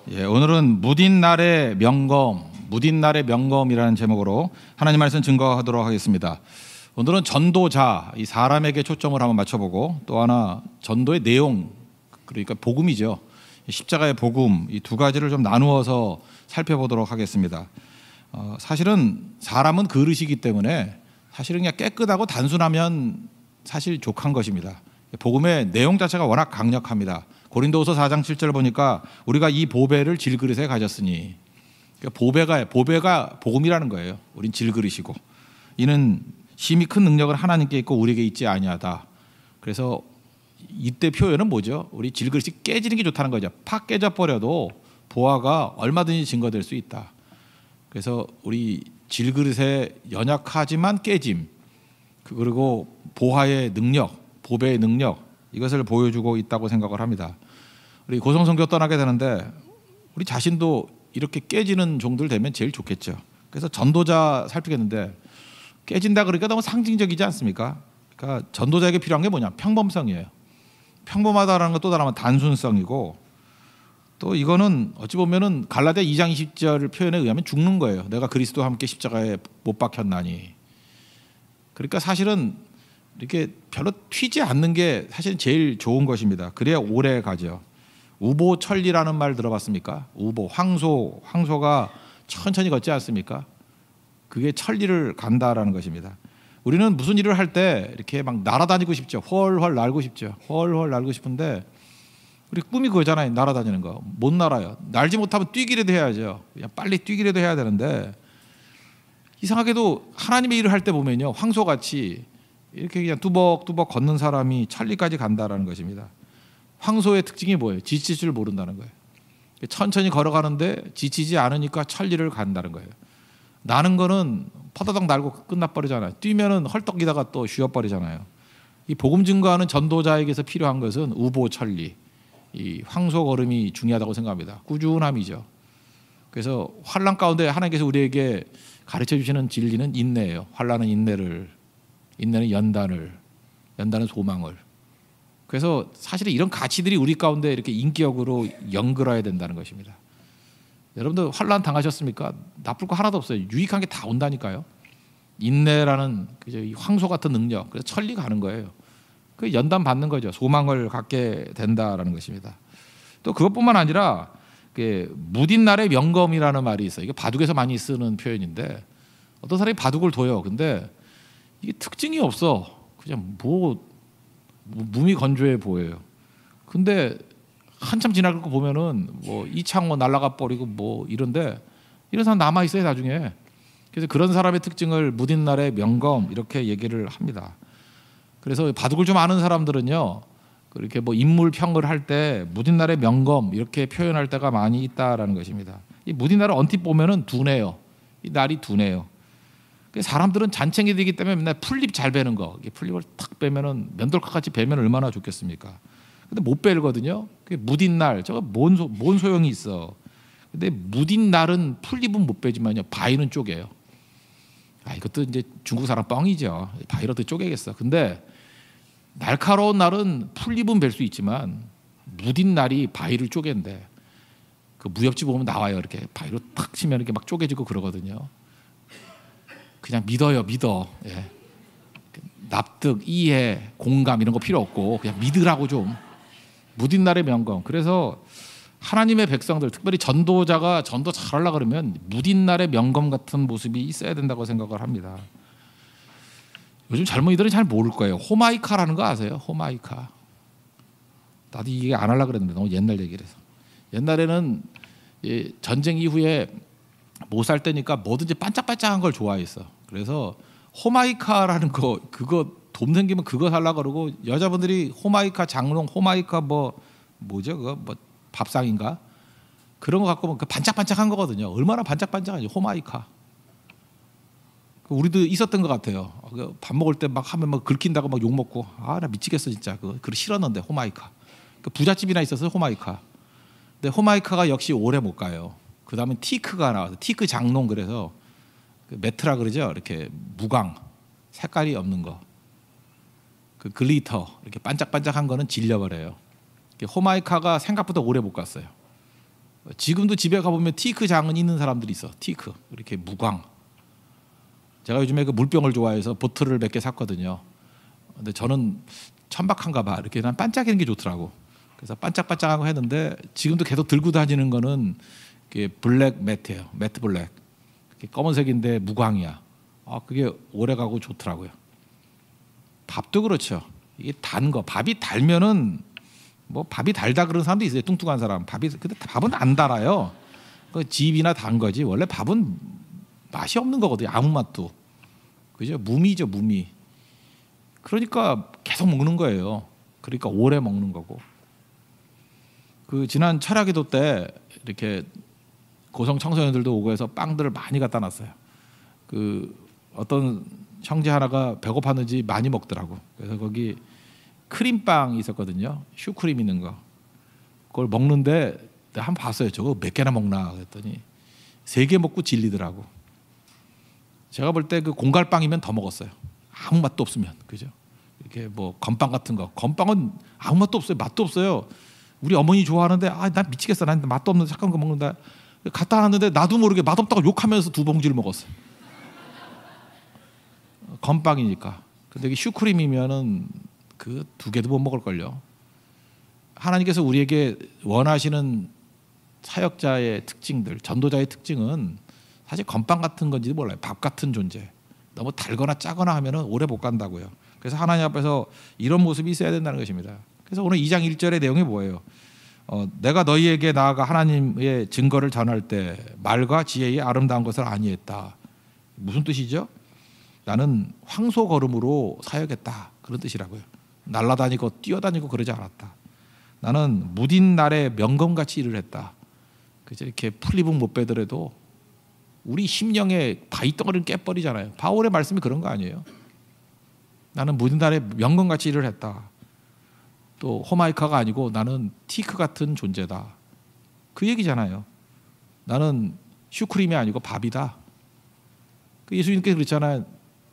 예, 오늘은 무딘 날의 명검, 무딘 날의 명검이라는 제목으로 하나님 말씀 증거하도록 하겠습니다. 오늘은 전도자, 이 사람에게 초점을 한번 맞춰보고, 또 하나 전도의 내용, 그러니까 복음이죠. 십자가의 복음, 이 두 가지를 좀 나누어서 살펴보도록 하겠습니다. 사실은 사람은 그릇이기 때문에 사실은 그냥 깨끗하고 단순하면 사실 족한 것입니다. 복음의 내용 자체가 워낙 강력합니다. 고린도후서 4장 7절 보니까 우리가 이 보배를 질그릇에 가졌으니, 그러니까 보배가 복음이라는 거예요. 우린 질그릇이고, 이는 심히 큰 능력은 하나님께 있고 우리에게 있지 아니하다. 그래서 이때 표현은 뭐죠? 우리 질그릇이 깨지는 게 좋다는 거죠. 팍 깨져버려도 보화가 얼마든지 증거될 수 있다. 그래서 우리 질그릇의 연약하지만 깨짐, 그리고 보화의 능력, 보배의 능력, 이것을 보여주고 있다고 생각을 합니다. 우리 고성선교 떠나게 되는데 우리 자신도 이렇게 깨지는 종들 되면 제일 좋겠죠. 그래서 전도자 살피겠는데, 깨진다 그러니까 너무 상징적이지 않습니까? 그러니까 전도자에게 필요한 게 뭐냐? 평범성이에요. 평범하다라는 것 또 다른 단순성이고, 또 이거는 어찌 보면은 갈라디아 2장 20절 표현에 의하면 죽는 거예요. 내가 그리스도와 함께 십자가에 못 박혔나니. 그러니까 사실은 이렇게 별로 튀지 않는 게 사실 제일 좋은 것입니다. 그래야 오래 가죠. 우보천리라는 말 들어봤습니까? 우보, 황소가 천천히 걷지 않습니까? 그게 천리를 간다라는 것입니다. 우리는 무슨 일을 할 때 이렇게 막 날아다니고 싶죠. 훨훨 날고 싶죠. 훨훨 날고 싶은데 우리 꿈이 그거잖아요. 날아다니는 거. 못 날아요. 날지 못하면 뛰기라도 해야죠. 그냥 빨리 뛰기라도 해야 되는데, 이상하게도 하나님의 일을 할 때 보면요, 황소같이 이렇게 그냥 뚜벅뚜벅 걷는 사람이 천리까지 간다라는 것입니다. 황소의 특징이 뭐예요? 지칠 줄 모른다는 거예요. 천천히 걸어가는데 지치지 않으니까 천리를 간다는 거예요. 나는 거는 퍼다닥 날고 끝나버리잖아요. 뛰면은 헐떡이다가 또 쉬어버리잖아요. 이 복음 증거하는 전도자에게서 필요한 것은 우보천리, 이 황소 걸음이 중요하다고 생각합니다. 꾸준함이죠. 그래서 환난 가운데 하나님께서 우리에게 가르쳐 주시는 진리는 인내예요. 환난은 인내는 연단을 소망을. 그래서 사실은 이런 가치들이 우리 가운데 이렇게 인격으로 연결해야 된다는 것입니다. 여러분들 환난 당하셨습니까? 나쁠 거 하나도 없어요. 유익한 게 다 온다니까요. 인내라는 황소 같은 능력, 그래서 천리 가는 거예요. 그 연단 받는 거죠. 소망을 갖게 된다라는 것입니다. 또 그것뿐만 아니라 무딘 날의 명검이라는 말이 있어요. 이게 바둑에서 많이 쓰는 표현인데, 어떤 사람이 바둑을 둬요. 근데 이게 특징이 없어. 그냥 무미건조해 보여요. 근데 한참 지나고 보면은 이창호 날아가 버리고 이런데, 이런 사람 남아 있어요 나중에. 그래서 그런 사람의 특징을 무딘 날의 명검 이렇게 얘기를 합니다. 그래서 바둑을 좀 아는 사람들은요, 그렇게 인물 평을 할 때 무딘 날의 명검 이렇게 표현할 때가 많이 있다라는 것입니다. 이 무딘 날을 언뜻 보면은 둔해요. 이 날이 둔해요. 사람들은 잔챙이 되기 때문에 맨날 풀잎 잘 베는 거, 풀잎을 탁 빼면은 면돌칼 같이 베면 얼마나 좋겠습니까? 근데 못 베거든요. 무딘 날, 저거 뭔 소용이 있어. 근데 무딘 날은 풀잎은 못 베지만요, 바위는 쪼개요. 이것도 이제 중국 사람 뻥이죠. 바위로도 쪼개겠어. 근데 날카로운 날은 풀잎은 벨 수 있지만 무딘 날이 바위를 쪼갠대. 그 무협지 보면 나와요. 이렇게 바위로 탁 치면 이렇게 막 쪼개지고 그러거든요. 그냥 믿어. 예. 납득, 이해, 공감 이런 거 필요 없고 그냥 믿으라고 좀. 무딘 날의 명검. 그래서 하나님의 백성들, 특별히 전도자가 전도 잘하려고 그러면 무딘 날의 명검 같은 모습이 있어야 된다고 생각을 합니다. 요즘 젊은이들은 잘 모를 거예요. 호마이카라는 거 아세요? 호마이카. 나도 이게 안 하려고 그랬는데 너무 옛날 얘기를 해서. 옛날에는 전쟁 이후에 못 살 때니까 뭐든지 반짝반짝한 걸 좋아했어. 그래서 호마이카라는 거, 그거 돈 생기면 그거 살려고 그러고, 여자분들이 호마이카 장롱, 호마이카 뭐죠? 그거 밥상인가? 그런 거 갖고 오면 반짝반짝한 거거든요. 얼마나 반짝반짝하지, 호마이카. 우리도 있었던 것 같아요. 밥 먹을 때 막 하면 긁힌다고 막 욕 먹고, 나 미치겠어 진짜. 그거 싫었는데 호마이카. 부잣집이나 있어서 호마이카. 근데 호마이카가 역시 오래 못 가요. 그 다음에 티크가 나와서, 티크 장롱, 그래서 매트라 그러죠. 이렇게 무광, 색깔이 없는 거. 그 글리터, 이렇게 반짝반짝한 거는 질려버려요. 호마이카가 생각보다 오래 못 갔어요. 지금도 집에 가보면 티크 장은 있는 사람들이 있어. 티크 이렇게 무광. 제가 요즘에 그 물병을 좋아해서 보틀을 몇 개 샀거든요. 근데 저는 천박한가 봐. 이렇게 난 반짝이는 게 좋더라고. 그래서 반짝반짝하고 했는데 지금도 계속 들고 다니는 거는 블랙 매트예요. 매트 블랙. 검은색인데 무광이야. 그게 오래 가고 좋더라고요. 밥도 그렇죠. 이게 단 거. 밥이 달면은 뭐 밥이 달다 그런 사람도 있어요. 뚱뚱한 사람. 근데 밥은 안 달아요. 그 즙이나 단 거지. 원래 밥은 맛이 없는 거거든요. 아무 맛도. 그죠? 무미죠, 무미. 그러니까 계속 먹는 거예요. 그러니까 오래 먹는 거고. 그 지난 철야기도 때 이렇게 고성 청소년들도 오고 해서 빵들을 많이 갖다 놨어요. 그 어떤 형제 하나가 배고팠는지 많이 먹더라고. 그래서 거기 크림빵이 있었거든요. 슈크림 있는 거. 그걸 먹는데 내가 한번 봤어요. 저거 몇 개나 먹나 그랬더니 3개 먹고 질리더라고. 제가 볼 때 그 공갈빵이면 더 먹었어요. 아무 맛도 없으면. 그죠? 이렇게 뭐 건빵 같은 거. 건빵은 아무 맛도 없어요. 맛도 없어요. 우리 어머니 좋아하는데 난 미치겠어. 난 맛도 없는데 착한 거 먹는다. 갖다 놨는데 나도 모르게 맛없다고 욕하면서 2봉지를 먹었어요. 건빵이니까. 근데 이게 슈크림이면은 그 2개도 못 먹을걸요. 하나님께서 우리에게 원하시는 사역자의 특징들, 전도자의 특징은 사실 건빵 같은 건지도 몰라요. 밥 같은 존재. 너무 달거나 짜거나 하면은 오래 못 간다고요. 그래서 하나님 앞에서 이런 모습이 있어야 된다는 것입니다. 그래서 오늘 2장 1절의 내용이 뭐예요? 내가 너희에게 나아가 하나님의 증거를 전할 때 말과 지혜의 아름다운 것을 아니했다. 무슨 뜻이죠? 나는 황소 걸음으로 사역했다. 그런 뜻이라고요. 날아다니고 뛰어다니고 그러지 않았다. 나는 무딘 날에 명검같이 일을 했다. 그래서 이렇게 풀립은 못 빼더라도 우리 심령의 바위덩어리를 깨버리잖아요. 바울의 말씀이 그런 거 아니에요? 나는 무딘 날에 명검같이 일을 했다. 또 호마이카가 아니고 나는 티크 같은 존재다. 그 얘기잖아요. 나는 슈크림이 아니고 밥이다. 그 예수님께서 그랬잖아요.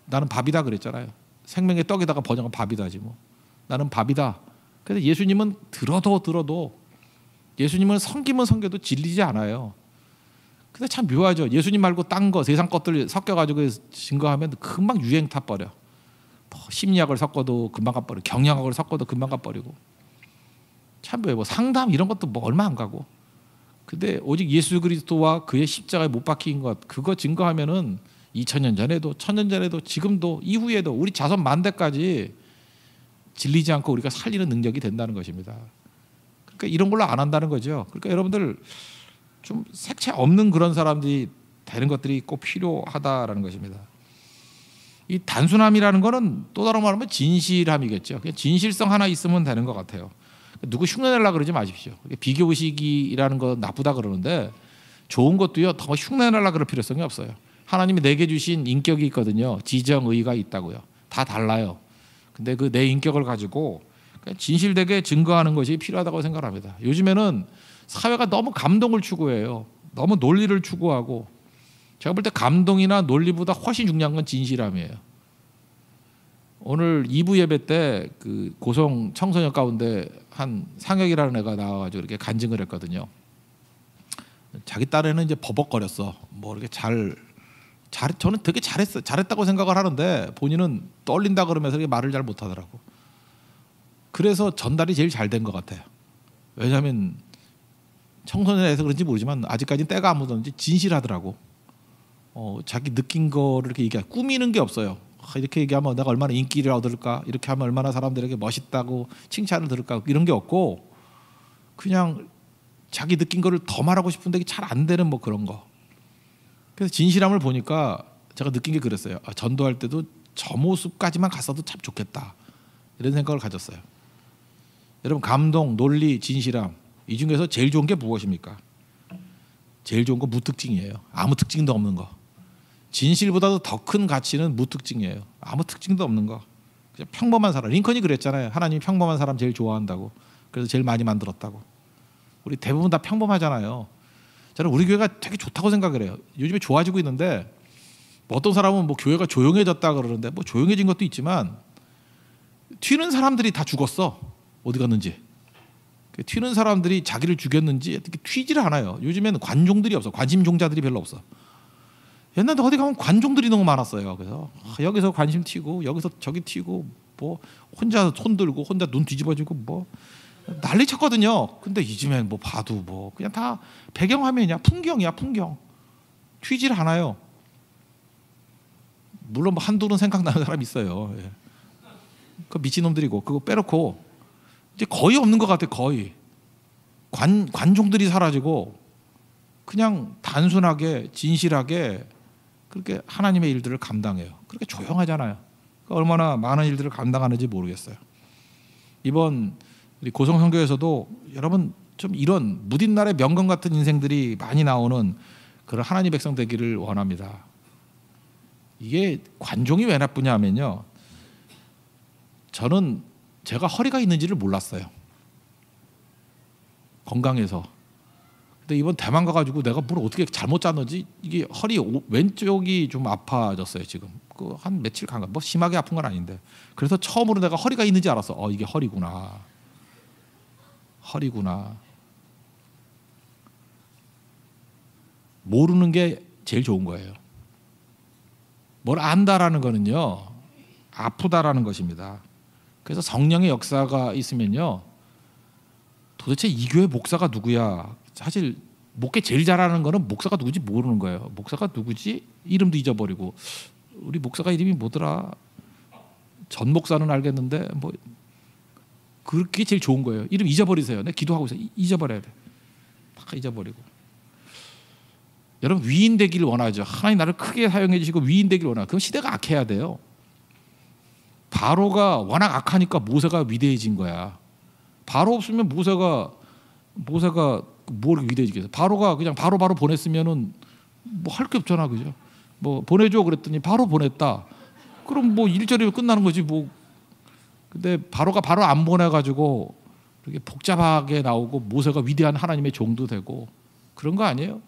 나는 밥이다 그랬잖아요. 생명의 떡에다가 번역한 밥이다지 뭐. 나는 밥이다. 그래서 예수님은 들어도 예수님은 섬기면 섬겨도 질리지 않아요. 근데 참 묘하죠. 예수님 말고 딴 거 세상 것들 섞여가지고 증거하면 금방 유행 타버려. 뭐 심리학을 섞어도 금방 가버리고 경영학을 섞어도 금방 가버리고 참 묘해요. 뭐 상담 이런 것도 뭐 얼마 안 가고. 근데 오직 예수 그리스도와 그의 십자가에 못 박힌 것 그거 증거하면은 2000년 전에도 1000년 전에도 지금도 이후에도 우리 자손 만대까지 질리지 않고 우리가 살리는 능력이 된다는 것입니다. 그러니까 이런 걸로 안 한다는 거죠. 그러니까 여러분들 좀 색채 없는 그런 사람들이 되는 것들이 꼭 필요하다라는 것입니다. 이 단순함이라는 거는 또 다른 말로 하면 진실함이겠죠. 그냥 진실성 하나 있으면 되는 것 같아요. 누구 흉내내려고 그러지 마십시오. 비교의식이라는 건 나쁘다 그러는데 좋은 것도요. 더 흉내내려고 그럴 필요성이 없어요. 하나님이 내게 주신 인격이 있거든요. 지정의가 있다고요. 다 달라요. 근데 그 내 인격을 가지고 진실되게 증거하는 것이 필요하다고 생각합니다. 요즘에는 사회가 너무 감동을 추구해요. 너무 논리를 추구하고 제가 볼 때 감동이나 논리보다 훨씬 중요한 건 진실함이에요. 오늘 2부 예배 때 그 고성 청소년 가운데 한 상혁이라는 애가 나와가지고 이렇게 간증을 했거든요. 자기 딸애는 이제 버벅거렸어. 뭐 이렇게 저는 되게 잘했다고 생각을 하는데 본인은 떨린다 그러면서 이렇게 말을 잘 못하더라고. 그래서 전달이 제일 잘 된 것 같아요. 왜냐하면 청소년에서 그런지 모르지만 아직까지는 때가 안 묻었는지 진실하더라고. 자기 느낀 거를 이렇게 얘기해. 꾸미는 게 없어요. 이렇게 얘기하면 내가 얼마나 인기를 얻을까, 이렇게 하면 얼마나 사람들에게 멋있다고 칭찬을 들을까, 이런 게 없고 그냥 자기 느낀 거를 더 말하고 싶은데 잘 안 되는 뭐 그런 거. 그래서 진실함을 보니까 제가 느낀 게 그랬어요. 전도할 때도 저 모습까지만 갔어도 참 좋겠다, 이런 생각을 가졌어요. 여러분, 감동, 논리, 진실함, 이 중에서 제일 좋은 게 무엇입니까? 제일 좋은 거 무특징이에요. 아무 특징도 없는 거. 진실보다도 더 큰 가치는 무특징이에요. 아무 특징도 없는 거. 그냥 평범한 사람. 링컨이 그랬잖아요. 하나님이 평범한 사람 제일 좋아한다고. 그래서 제일 많이 만들었다고. 우리 대부분 다 평범하잖아요. 저는 우리 교회가 되게 좋다고 생각을 해요. 요즘에 좋아지고 있는데 뭐 어떤 사람은 뭐 교회가 조용해졌다 그러는데 뭐 조용해진 것도 있지만 튀는 사람들이 다 죽었어. 어디 갔는지. 튀는 사람들이 자기를 죽였는지 이렇게 튀지를 않아요. 요즘에는 관종들이 없어. 관심종자들이 별로 없어. 옛날에 어디 가면 관종들이 너무 많았어요. 그래서 여기서 관심 튀고 여기서 저기 튀고 뭐 혼자 손 들고 혼자 눈 뒤집어지고 뭐 난리 쳤거든요. 근데 요즘엔 뭐 봐도 뭐 그냥 다 배경화면이야. 풍경이야. 풍경. 튀질 않아요. 물론 뭐 한둘은 생각나는 사람 있어요. 예. 그 미친놈들이고 그거 빼놓고 이제 거의 없는 것 같아요. 거의 관종들이 사라지고 그냥 단순하게 진실하게 그렇게 하나님의 일들을 감당해요. 그렇게 조용하잖아요. 그러니까 얼마나 많은 일들을 감당하는지 모르겠어요. 이번 우리 고성선교에서도 여러분 좀 이런 무딘 날의 명건 같은 인생들이 많이 나오는 그런 하나님 백성 되기를 원합니다. 이게 관종이 왜 나쁘냐면요. 저는 제가 허리가 있는지를 몰랐어요. 건강해서. 근데 이번 대만 가가지고 내가 뭘 어떻게 잘못 짰는지 이게 허리 왼쪽이 좀 아파졌어요 지금. 그 한 며칠 간가 뭐 심하게 아픈 건 아닌데. 그래서 처음으로 내가 허리가 있는지 알았어. 이게 허리구나. 허리구나. 모르는 게 제일 좋은 거예요. 뭘 안다라는 거는요 아프다라는 것입니다. 그래서 성령의 역사가 있으면요 도대체 이 교회 목사가 누구야. 사실 목회 제일 잘하는 거는 목사가 누구지 모르는 거예요. 목사가 누구지 이름도 잊어버리고 우리 목사가 이름이 뭐더라. 전 목사는 알겠는데 뭐 그게 제일 좋은 거예요. 이름 잊어버리세요. 내가 기도하고 있어요. 잊어버려야 돼. 다 잊어버리고. 여러분 위인 되기를 원하죠. 하나님 나를 크게 사용해 주시고 위인 되기를 원하죠. 그럼 시대가 악해야 돼요. 바로가 워낙 악하니까 모세가 위대해진 거야. 바로 없으면 모세가 뭘 위대해지겠어. 바로가 그냥 바로 보냈으면은 뭐 할 게 없잖아, 그죠? 뭐 보내줘 그랬더니 바로 보냈다. 그럼 뭐 일절이면 끝나는 거지 뭐. 근데 바로가 바로 안 보내가지고 이렇게 복잡하게 나오고 모세가 위대한 하나님의 종도 되고 그런 거 아니에요?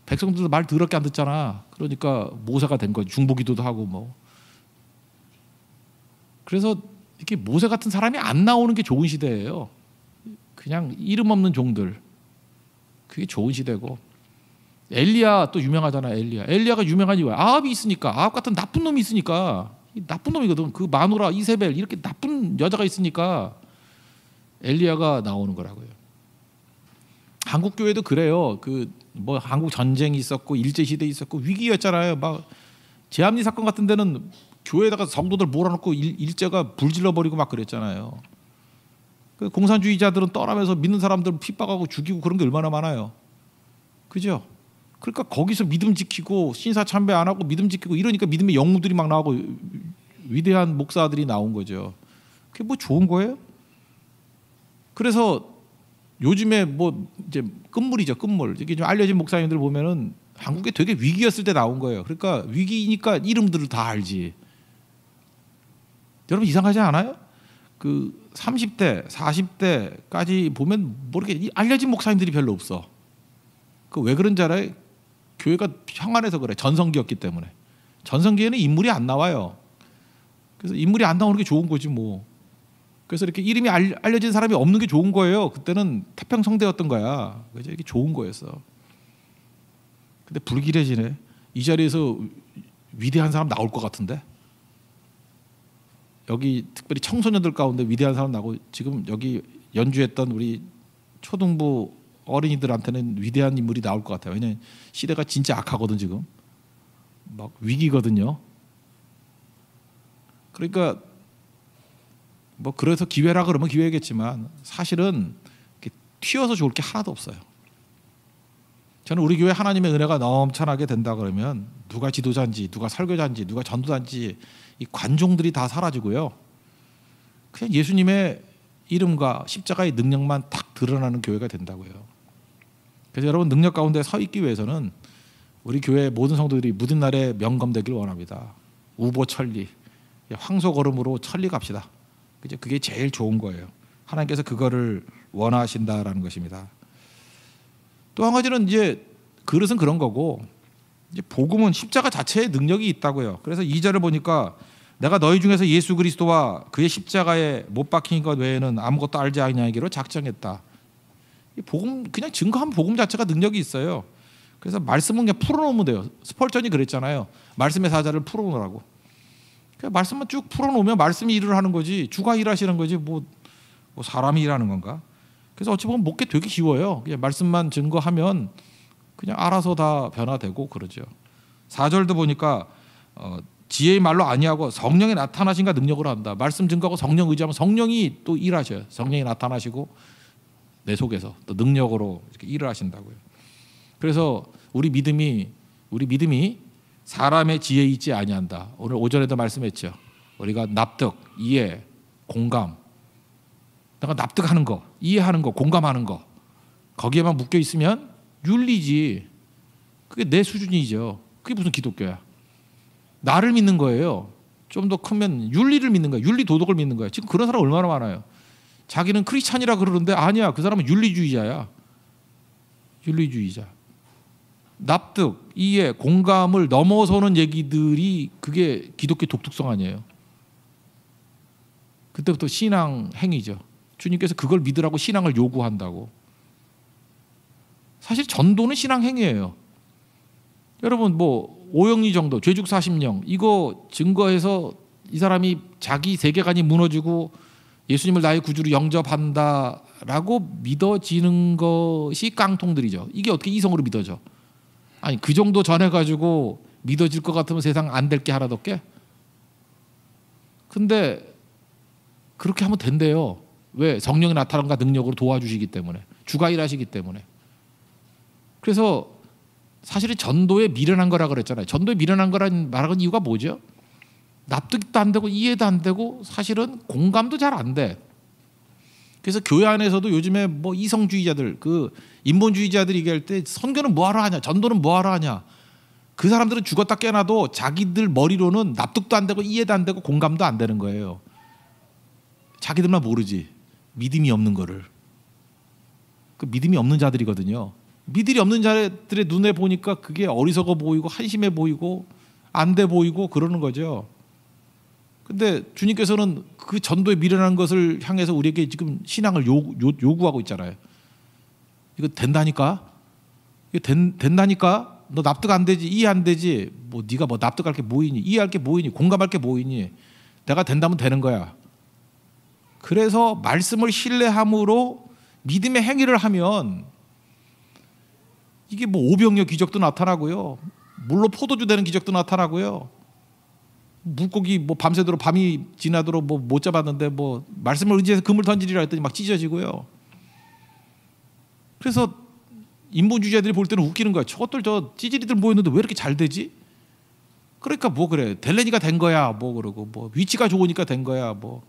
백성들도 말 더럽게 안 듣잖아. 그러니까 모세가 된 거지. 중보기도도 하고 뭐. 그래서 이렇게 모세 같은 사람이 안 나오는 게 좋은 시대예요. 그냥 이름 없는 종들. 그게 좋은 시대고. 엘리야 또 유명하잖아. 엘리야가 유명한 이유가 아합이 있으니까. 아합 같은 나쁜 놈이 있으니까. 나쁜 놈이거든. 그 마누라 이세벨 이렇게 나쁜 여자가 있으니까 엘리야가 나오는 거라고요. 한국 교회도 그래요. 그 뭐 한국 전쟁이 있었고 일제 시대 있었고 위기였잖아요. 막 제암리 사건 같은 데는 교회에다가 성도들 몰아넣고 일제가 불질러 버리고 막 그랬잖아요. 그 공산주의자들은 떠나면서 믿는 사람들 핍박하고 죽이고 그런 게 얼마나 많아요. 그죠? 그러니까 거기서 믿음 지키고 신사참배 안 하고 믿음 지키고 이러니까 믿음의 영웅들이 막 나오고 위대한 목사들이 나온 거죠. 그게 뭐 좋은 거예요? 그래서 요즘에 뭐 이제 끝물이죠, 끝물. 이게 좀 알려진 목사님들 보면은 한국에 되게 위기였을 때 나온 거예요. 그러니까 위기니까 이름들을 다 알지. 여러분 이상하지 않아요? 그 30대, 40대까지 보면 모르게 알려진 목사님들이 별로 없어. 그 왜 그런지 알아요? 교회가 평안해서 그래. 전성기였기 때문에. 전성기에는 인물이 안 나와요. 그래서 인물이 안 나오는 게 좋은 거지 뭐. 그래서 이렇게 이름이 알려진 사람이 없는 게 좋은 거예요. 그때는 태평성대였던 거야. 그죠? 이게 좋은 거였어. 근데 불길해지네. 이 자리에서 위대한 사람 나올 것 같은데. 여기 특별히 청소년들 가운데 위대한 사람 나고 지금 여기 연주했던 우리 초등부 어린이들한테는 위대한 인물이 나올 것 같아요. 왜냐하면 시대가 진짜 악하거든 지금. 막 위기거든요. 그러니까 뭐 그래서 기회라 그러면 기회겠지만 사실은 튀어서 좋을 게 하나도 없어요. 저는 우리 교회 하나님의 은혜가 넘쳐나게 된다 그러면 누가 지도자인지 누가 설교자인지 누가 전도자인지 이 관종들이 다 사라지고요. 그냥 예수님의 이름과 십자가의 능력만 딱 드러나는 교회가 된다고요. 그래서 여러분 능력 가운데 서 있기 위해서는 우리 교회 모든 성도들이 무딘 날에 명검되기를 원합니다. 우보천리, 황소걸음으로 천리 갑시다. 그게 제일 좋은 거예요. 하나님께서 그거를 원하신다라는 것입니다. 또 한 가지는 이제 그릇은 그런 거고 이제 복음은 십자가 자체에 능력이 있다고요. 그래서 2절을 보니까 내가 너희 중에서 예수 그리스도와 그의 십자가에 못 박힌 것 외에는 아무것도 알지 아니하기로 작정했다. 이 복음 그냥 증거하면 복음 자체가 능력이 있어요. 그래서 말씀은 그냥 풀어놓으면 돼요. 스펄전이 그랬잖아요. 말씀의 사자를 풀어놓으라고. 그냥 말씀만 쭉 풀어놓으면 말씀이 일을 하는 거지 주가 일하시는 거지 뭐 사람이 일하는 건가. 그래서 어찌 보면 목회 되게 쉬워요. 그냥 말씀만 증거하면 그냥 알아서 다 변화되고 그러죠. 4절도 보니까 지혜의 말로 아니하고 성령이 나타나신가 능력으로 한다. 말씀 증거하고 성령 의지하면 성령이 또 일하셔요. 성령이 나타나시고 내 속에서 또 능력으로 이렇게 일을 하신다고요. 그래서 우리 믿음이 사람의 지혜에 있지 아니한다. 오늘 오전에도 말씀했죠. 우리가 납득, 이해, 공감, 내가 납득하는 거, 이해하는 거, 공감하는 거 거기에만 묶여 있으면 윤리지. 그게 내 수준이죠. 그게 무슨 기독교야. 나를 믿는 거예요. 좀 더 크면 윤리를 믿는 거야. 윤리 도덕을 믿는 거야. 지금 그런 사람 얼마나 많아요. 자기는 크리스찬이라 그러는데 아니야. 그 사람은 윤리주의자야. 윤리주의자. 납득, 이해, 공감을 넘어서는 얘기들이 그게 기독교 독특성 아니에요. 그때부터 신앙 행위죠. 주님께서 그걸 믿으라고 신앙을 요구한다고. 사실 전도는 신앙 행위예요. 여러분 뭐 오영리 정도 죄죽 40령 이거 증거해서 이 사람이 자기 세계관이 무너지고 예수님을 나의 구주로 영접한다라고 믿어지는 것이 깡통들이죠. 이게 어떻게 이성으로 믿어져? 아니 그 정도 전해가지고 믿어질 것 같으면 세상 안 될 게 하나도 없게? 근데 그렇게 하면 된대요. 왜? 성령이 나타남과 능력으로 도와주시기 때문에. 주가 일하시기 때문에. 그래서 사실은 전도에 미련한 거라 그랬잖아요. 전도에 미련한 거라는 말하는 이유가 뭐죠? 납득도 안 되고 이해도 안 되고 사실은 공감도 잘 안 돼. 그래서 교회 안에서도 요즘에 뭐 이성주의자들, 그 인본주의자들이 얘기할 때 선교는 뭐하러 하냐, 전도는 뭐하러 하냐. 그 사람들은 죽었다 깨어나도 자기들 머리로는 납득도 안 되고 이해도 안 되고 공감도 안 되는 거예요. 자기들만 모르지. 믿음이 없는 거를. 그 믿음이 없는 자들이거든요. 믿음이 없는 자들의 눈에 보니까 그게 어리석어 보이고 한심해 보이고 안 돼 보이고 그러는 거죠. 근데 주님께서는 그 전도에 미련한 것을 향해서 우리에게 지금 신앙을 요구하고 있잖아요. 이거 된다니까? 이거 된다니까? 너 납득 안 되지? 이해 안 되지? 뭐 네가 뭐 납득할 게 뭐 있니? 이해할 게 뭐 있니? 공감할 게 뭐 있니? 내가 된다면 되는 거야. 그래서 말씀을 신뢰함으로 믿음의 행위를 하면 이게 뭐 오병이어 기적도 나타나고요. 물로 포도주 되는 기적도 나타나고요. 물고기 뭐 밤새도록 밤이 지나도록 뭐 못 잡았는데 뭐 말씀을 의지해서 금을 던지리라 했더니 막 찢어지고요. 그래서 인본주의자들이 볼 때는 웃기는 거야. 저것들 저 찌질이들 모였는데 왜 이렇게 잘 되지? 그러니까 뭐 그래 델레니가 된 거야 뭐 그러고 뭐 위치가 좋으니까 된 거야 뭐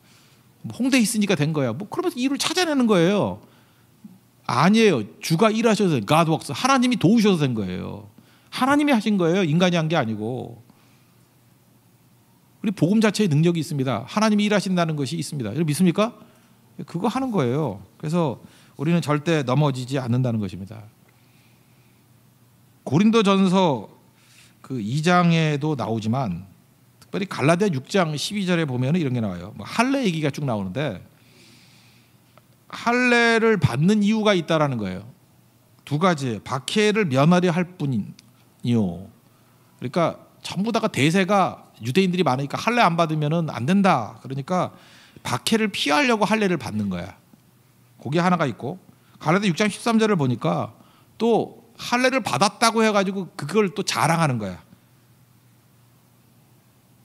홍대에 있으니까 된 거야 뭐 그러면서 이유를 찾아내는 거예요. 아니에요. 주가 일하셔서 God works. 하나님이 도우셔서 된 거예요. 하나님이 하신 거예요. 인간이 한 게 아니고. 우리 복음 자체에 능력이 있습니다. 하나님이 일하신다는 것이 있습니다. 여러분 믿습니까? 그거 하는 거예요. 그래서 우리는 절대 넘어지지 않는다는 것입니다. 고린도전서 그 2장에도 나오지만 특별히 갈라디아 6장 12절에 보면 이런 게 나와요. 뭐 할례 얘기가 쭉 나오는데 할례를 받는 이유가 있다라는 거예요. 두 가지. 박해를 면하려 할 뿐이요. 그러니까 전부 다가 대세가 유대인들이 많으니까 할례 안 받으면 안 된다. 그러니까 박해를 피하려고 할례를 받는 거야. 그게 하나가 있고 갈라디아 6장 13절을 보니까 또 할례를 받았다고 해가지고 그걸 또 자랑하는 거야.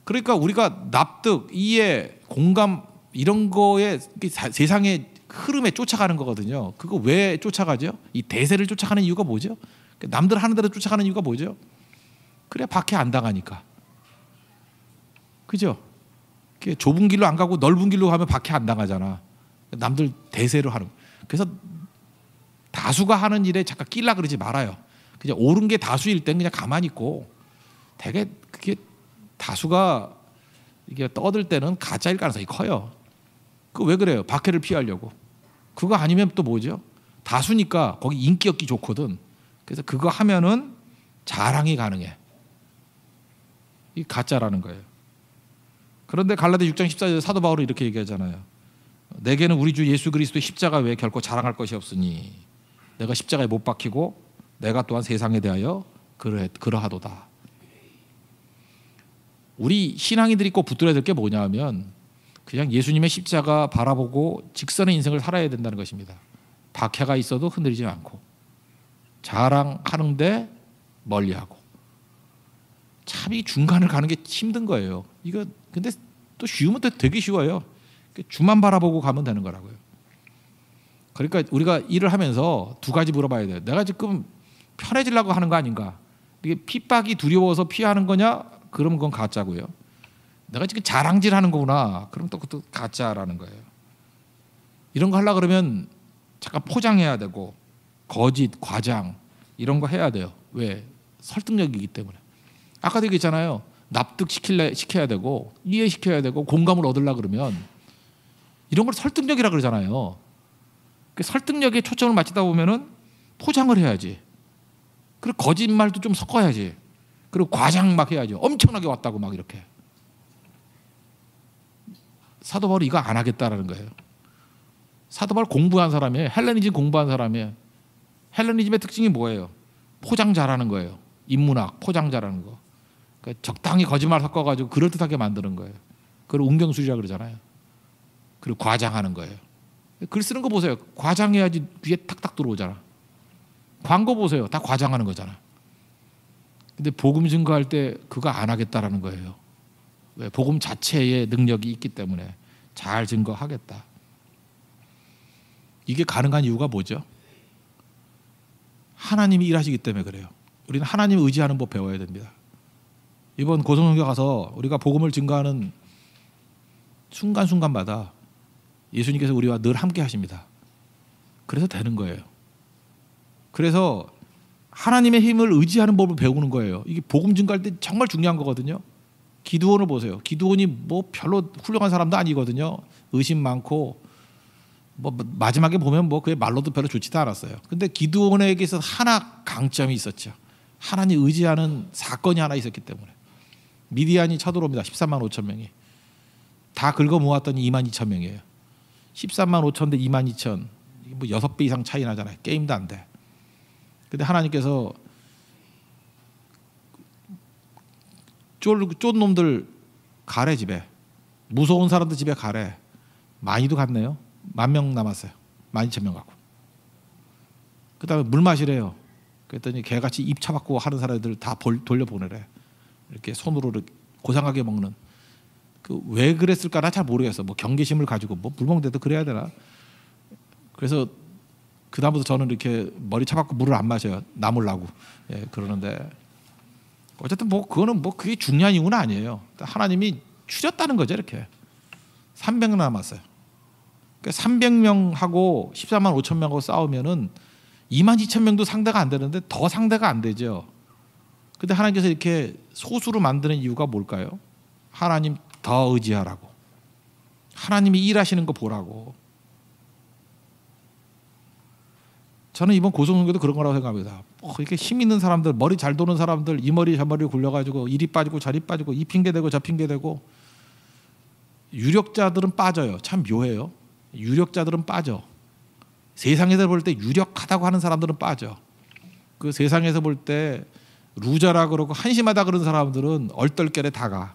그러니까 우리가 납득, 이해, 공감 이런 거에 세상의 흐름에 쫓아가는 거거든요. 그거 왜 쫓아가죠? 이 대세를 쫓아가는 이유가 뭐죠? 남들 하는 대로 쫓아가는 이유가 뭐죠? 그래 박해 안 당하니까. 그죠? 좁은 길로 안 가고 넓은 길로 가면 박해 안 당하잖아. 남들 대세로 하는. 그래서 다수가 하는 일에 잠깐 끼려 그러지 말아요. 그냥 옳은 게 다수일 땐 그냥 가만히 있고 되게 그게 다수가 이게 떠들 때는 가짜일 가능성이 커요. 그 왜 그래요? 박해를 피하려고. 그거 아니면 또 뭐죠? 다수니까 거기 인기 얻기 좋거든. 그래서 그거 하면은 자랑이 가능해. 이 가짜라는 거예요. 그런데 갈라디아 6장 14절 사도 바울은 이렇게 얘기하잖아요. 내게는 우리 주 예수 그리스도의 십자가 외에 결코 자랑할 것이 없으니 내가 십자가에 못 박히고 내가 또한 세상에 대하여 그러하도다. 우리 신앙인들이 꼭 붙들어야 될 게 뭐냐면 그냥 예수님의 십자가 바라보고 직선의 인생을 살아야 된다는 것입니다. 박해가 있어도 흔들리지 않고 자랑하는데 멀리하고. 참 이 중간을 가는 게 힘든 거예요. 이거 근데 또 쉬우면 또 되게 쉬워요. 주만 바라보고 가면 되는 거라고요. 그러니까 우리가 일을 하면서 두 가지 물어봐야 돼요. 내가 지금 편해지려고 하는 거 아닌가? 이게 핍박이 두려워서 피하는 거냐? 그럼 그건 가짜고요. 내가 지금 자랑질하는 거구나. 그럼 또 그것도 가짜라는 거예요. 이런 거 하려고 그러면 잠깐 포장해야 되고 거짓, 과장 이런 거 해야 돼요. 왜? 설득력이기 때문에. 아까도 얘기했잖아요. 납득시켜야 되고 이해시켜야 되고 공감을 얻으려고 그러면 이런 걸 설득력이라 그러잖아요. 그 설득력에 초점을 맞추다 보면은 포장을 해야지. 그리고 거짓말도 좀 섞어야지. 그리고 과장 막 해야죠. 엄청나게 왔다고 막 이렇게. 사도 바울이 이거 안 하겠다라는 거예요. 사도 바울 공부한 사람이에요. 헬레니즘 공부한 사람이에요. 헬레니즘의 특징이 뭐예요? 포장 잘하는 거예요. 인문학 포장 잘하는 거. 그러니까 적당히 거짓말 섞어가지고 그럴듯하게 만드는 거예요. 그걸 운경술이라고 그러잖아요. 그리고 과장하는 거예요. 글 쓰는 거 보세요. 과장해야지 뒤에 탁탁 들어오잖아. 광고 보세요. 다 과장하는 거잖아. 근데 복음 증거할 때 그거 안 하겠다라는 거예요. 왜? 복음 자체의 능력이 있기 때문에 잘 증거하겠다. 이게 가능한 이유가 뭐죠? 하나님이 일하시기 때문에 그래요. 우리는 하나님을 의지하는 법 배워야 됩니다. 이번 고성선교 가서 우리가 복음을 증거하는 순간순간마다 예수님께서 우리와 늘 함께 하십니다. 그래서 되는 거예요. 그래서 하나님의 힘을 의지하는 법을 배우는 거예요. 이게 복음 증거할 때 정말 중요한 거거든요. 기드온을 보세요. 기드온이 뭐 별로 훌륭한 사람도 아니거든요. 의심 많고 뭐 마지막에 보면 뭐 그의 말로도 별로 좋지도 않았어요. 근데 기드온에게서 하나 강점이 있었죠. 하나님 의지하는 사건이 하나 있었기 때문에. 미디안이 쳐들어옵니다. 13만 5천 명이. 다 긁어 모았더니 2만 2천 명이에요. 13만 5천 대 2만 2천. 뭐 6배 이상 차이 나잖아요. 게임도 안 돼. 근데 하나님께서 쫀 놈들 가래 집에. 무서운 사람들 집에 가래. 많이도 갔네요. 10,000명 남았어요. 12,000명 갖고. 그 다음에 물 마시래요. 그랬더니 개같이 입 차받고 하는 사람들 다 돌려보내래. 이렇게 손으로 이렇게 고상하게 먹는. 그 왜 그랬을까 나 잘 모르겠어. 뭐 경계심을 가지고 뭐 물 먹는데도 그래야 되나. 그래서 그 다음부터 저는 이렇게 머리 차받고 물을 안 마셔요. 남으려고. 예, 그러는데 어쨌든 뭐 그거는 뭐 그게 중요한 이유는 아니에요. 하나님이 줄였다는 거죠. 이렇게 300명 남았어요. 그러니까 300명하고 14만 5천 명하고 싸우면은 2만 2천 명도 상대가 안 되는데 더 상대가 안 되죠. 근데 하나님께서 이렇게 소수로 만드는 이유가 뭘까요? 하나님 더 의지하라고. 하나님이 일하시는 거 보라고. 저는 이번 고성선교도 그런 거라고 생각합니다. 이렇게 힘 있는 사람들, 머리 잘 도는 사람들, 이 머리 저 머리 굴려가지고 이리 빠지고 저리 빠지고 이 핑계 대고 저 핑계 대고 유력자들은 빠져요. 참 묘해요. 유력자들은 빠져. 세상에서 볼 때 유력하다고 하는 사람들은 빠져. 그 세상에서 볼 때 루저라 그러고 한심하다 그러는 사람들은 얼떨결에 다 가.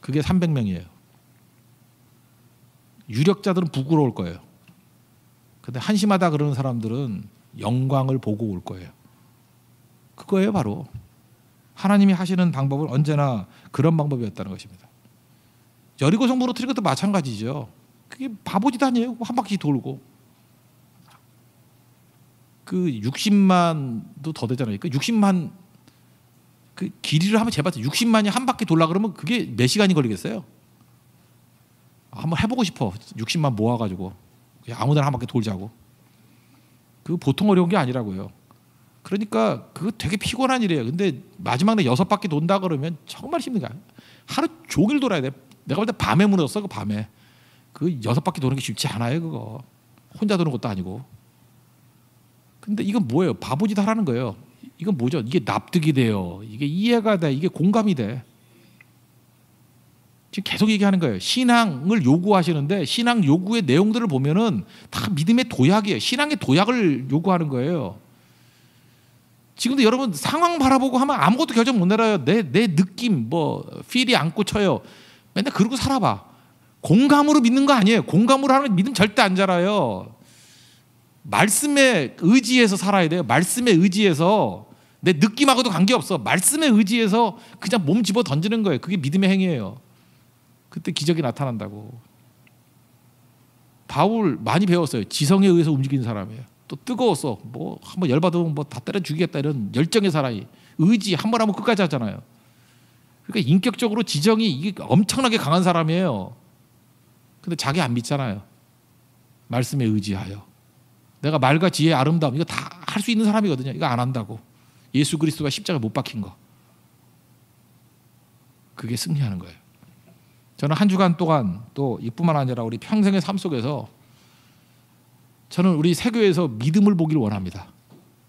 그게 300명이에요. 유력자들은 부끄러울 거예요. 근데 한심하다 그러는 사람들은 영광을 보고 올 거예요. 그거예요, 바로. 하나님이 하시는 방법은 언제나 그런 방법이었다는 것입니다. 여리고 성문 어트린 것도 마찬가지죠. 그게 바보짓 아니에요. 한 바퀴 돌고. 그 60만도 더 되잖아요. 그 60만 그 길이를 한번 재봤어요. 60만이 한 바퀴 돌라 그러면 그게 몇 시간이 걸리겠어요? 한번 해보고 싶어. 60만 모아가지고 아무데나 한 바퀴 돌자고. 그 보통 어려운 게 아니라고요. 그러니까 그거 되게 피곤한 일이에요. 근데 마지막 날 6바퀴 돈다 그러면 정말 힘든 거야. 하루 종일 돌아야 돼. 내가 볼 때 밤에 무너졌어. 그 밤에. 그 6바퀴 도는 게 쉽지 않아요. 그거. 혼자 도는 것도 아니고. 근데 이건 뭐예요? 바보짓 하라는 거예요. 이건 뭐죠? 이게 납득이 돼요. 이게 이해가 돼. 이게 공감이 돼. 지금 계속 얘기하는 거예요. 신앙을 요구하시는데 신앙 요구의 내용들을 보면은 다 믿음의 도약이에요. 신앙의 도약을 요구하는 거예요. 지금도 여러분 상황 바라보고 하면 아무것도 결정 못 내려요. 내 느낌 뭐 필이 안 꽂혀요. 맨날 그러고 살아봐. 공감으로 믿는 거 아니에요. 공감으로 하는 믿음 절대 안 자라요. 말씀에 의지해서 살아야 돼요. 말씀에 의지해서. 내 느낌하고도 관계없어. 말씀에 의지해서 그냥 몸 집어 던지는 거예요. 그게 믿음의 행위예요. 그때 기적이 나타난다고. 바울 많이 배웠어요. 지성에 의해서 움직이는 사람이에요. 또 뜨거웠어. 뭐 한번 열받으면 뭐 다 때려 죽이겠다 이런 열정의 사람이. 의지 한 번 하면 끝까지 하잖아요. 그러니까 인격적으로 지정이 이게 엄청나게 강한 사람이에요. 근데 자기 안 믿잖아요. 말씀에 의지하여. 내가 말과 지혜 아름다움 이거 다 할 수 있는 사람이거든요. 이거 안 한다고. 예수 그리스도가 십자가에 못 박힌 거. 그게 승리하는 거예요. 저는 한 주간 동안 또 이뿐만 아니라 우리 평생의 삶 속에서 저는 우리 세교에서 믿음을 보기를 원합니다.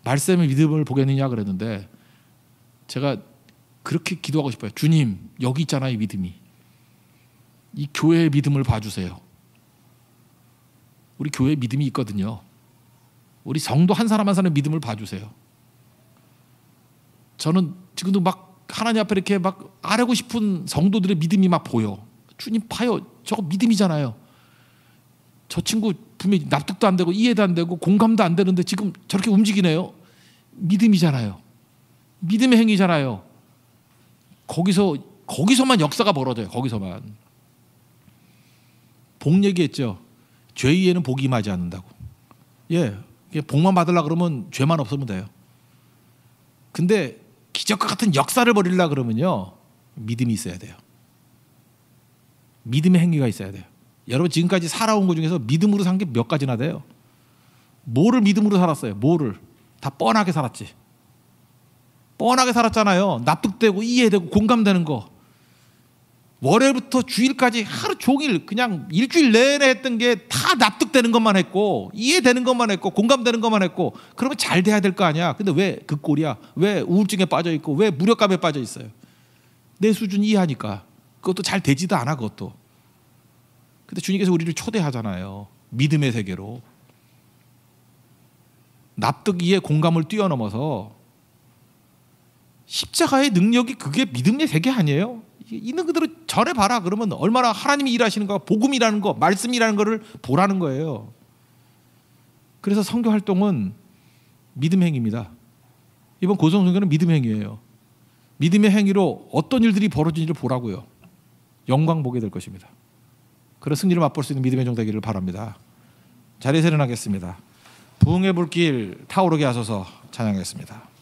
말씀의 믿음을 보겠느냐 그랬는데 제가 그렇게 기도하고 싶어요. 주님 여기 있잖아요. 이 믿음이. 이 교회의 믿음을 봐주세요. 우리 교회에 믿음이 있거든요. 우리 성도 한 사람 한 사람의 믿음을 봐주세요. 저는 지금도 막 하나님 앞에 이렇게 막 아뢰고 싶은 성도들의 믿음이 막 보여. 주님 봐요. 저거 믿음이잖아요. 저 친구 분명히 납득도 안 되고 이해도 안 되고 공감도 안 되는데 지금 저렇게 움직이네요. 믿음이잖아요. 믿음의 행위잖아요. 거기서만 역사가 벌어져요. 거기서만. 복 얘기했죠. 죄의에는 복이 임하지 않는다고. 예, 복만 받으려고 그러면 죄만 없으면 돼요. 근데 기적과 같은 역사를 벌이려고 그러면요 믿음이 있어야 돼요. 믿음의 행위가 있어야 돼요. 여러분 지금까지 살아온 것 중에서 믿음으로 산 게 몇 가지나 돼요. 뭐를 믿음으로 살았어요? 뭐를? 다 뻔하게 살았지. 뻔하게 살았잖아요. 납득되고 이해되고 공감되는 거. 월요일부터 주일까지 하루 종일 그냥 일주일 내내 했던 게 다 납득되는 것만 했고 이해되는 것만 했고 공감되는 것만 했고 그러면 잘 돼야 될 거 아니야. 근데 왜 그 꼴이야? 왜 우울증에 빠져 있고 왜 무력감에 빠져 있어요? 내 수준 이해하니까. 그것도 잘 되지도 않아 그것도. 근데 주님께서 우리를 초대하잖아요. 믿음의 세계로. 납득 이해 공감을 뛰어넘어서 십자가의 능력이 그게 믿음의 세계 아니에요? 있는 그대로 전해봐라. 그러면 얼마나 하나님이 일하시는 거, 복음이라는 거, 말씀이라는 거를 보라는 거예요. 그래서 선교 활동은 믿음 행위입니다. 이번 고성 선교는 믿음 행위예요. 믿음의 행위로 어떤 일들이 벌어지는지를 보라고요. 영광 보게 될 것입니다. 그런 승리를 맛볼 수 있는 믿음의 종 되기를 바랍니다. 자리에서 일어나겠습니다. 부흥의 불길 타오르게 하소서 찬양하겠습니다.